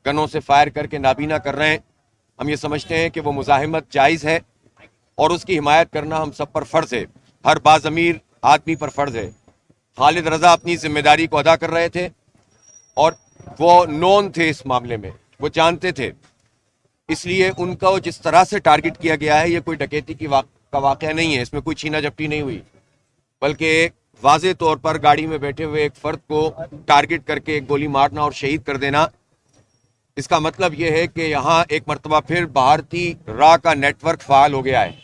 गनों से फायर करके नाबीना कर रहे हैं। हम ये समझते हैं कि वो मुजाहिमत जायज़ है और उसकी हिमायत करना हम सब पर फ़र्ज़ है, हर बाज़मीर आदमी पर फ़र्ज़ है। खालिद रज़ा अपनी जिम्मेदारी को अदा कर रहे थे और वो नोन थे इस मामले में, वो जानते थे, इसलिए उनका जिस तरह से टारगेट किया गया है ये कोई डकैती का वाक़या नहीं है, इसमें कोई छीना झपटी नहीं हुई, बल्कि एक वाज़े तौर पर गाड़ी में बैठे हुए एक फ़र्द को टारगेट करके एक गोली मारना और शहीद कर देना। इसका मतलब यह है कि यहाँ एक मरतबा फिर भारतीय राह का नेटवर्क फ़ाल हो गया है।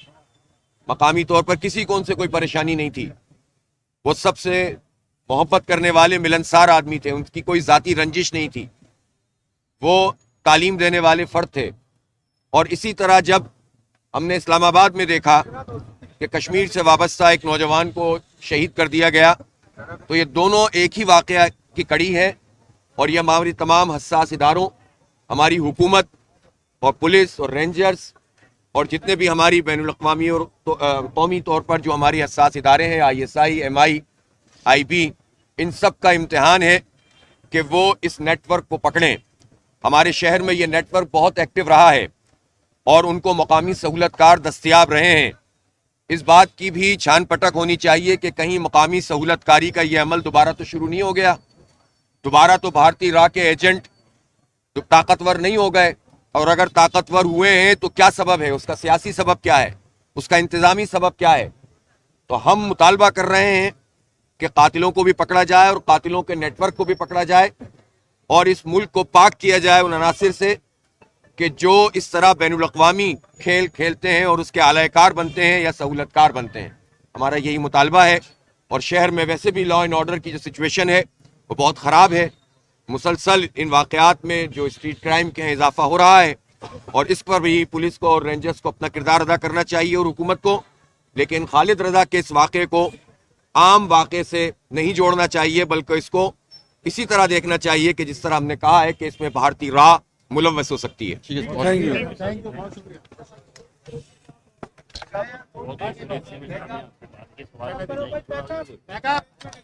मकामी तौर पर किसी को उनसे कोई परेशानी नहीं थी, वो सबसे मोहब्बत करने वाले मिलनसार आदमी थे, उनकी कोई ज़ाती रंजिश नहीं थी, वो तालीम देने वाले फ़र्द थे। और इसी तरह जब हमने इस्लामाबाद में देखा कि कश्मीर से वाबस्ता एक नौजवान को शहीद कर दिया गया, तो ये दोनों एक ही वाक़या की कड़ी है और ये हमारी तमाम हसास इदारों, हमारी हुकूमत और पुलिस और रेंजर्स और जितने भी हमारी बैनुल-अक़वामी और कौमी तौर पर जो हमारी हसास इदारे हैं, ISI, MI, IB, इन सब का इम्तिहान है कि वो इस नेटवर्क को पकड़ें। हमारे शहर में ये नेटवर्क बहुत एक्टिव रहा है और उनको मकामी सहूलतकार दस्तयाब रहे हैं। इस बात की भी छान पटक होनी चाहिए कि कहीं मकामी सहूलतकारी का ये अमल दोबारा तो शुरू नहीं हो गया, दोबारा तो भारतीय राह के एजेंट तो ताकतवर नहीं हो गए, और अगर ताकतवर हुए हैं तो क्या सबब है, उसका सियासी सबब क्या है, उसका इंतज़ामी सबब क्या है। तो हम मुतालबा कर रहे हैं कि कातिलों को भी पकड़ा जाए और कातिलों के नेटवर्क को भी पकड़ा जाए और इस मुल्क को पाक किया जाए उन अनासिर से कि जो इस तरह बैनुल-अक़वामी खेल खेलते हैं और उसके आलाकार बनते हैं या सहूलतकार बनते हैं। हमारा यही मुतालबा है। और शहर में वैसे भी लॉ एंड ऑर्डर की जो सिचुएशन है वो बहुत ख़राब है, मुसलसल इन वाक़यात में जो स्ट्रीट क्राइम के हैं इजाफा हो रहा है और इस पर भी पुलिस को और रेंजर्स को अपना किरदार अदा करना चाहिए और हुकूमत को। लेकिन खालिद रज़ा के इस वाक़े को आम वाक़े से नहीं जोड़ना चाहिए, बल्कि इसको इसी तरह देखना चाहिए कि जिस तरह हमने कहा है कि इसमें भारतीय राह मुलव्वस हो सकती है। Thank you.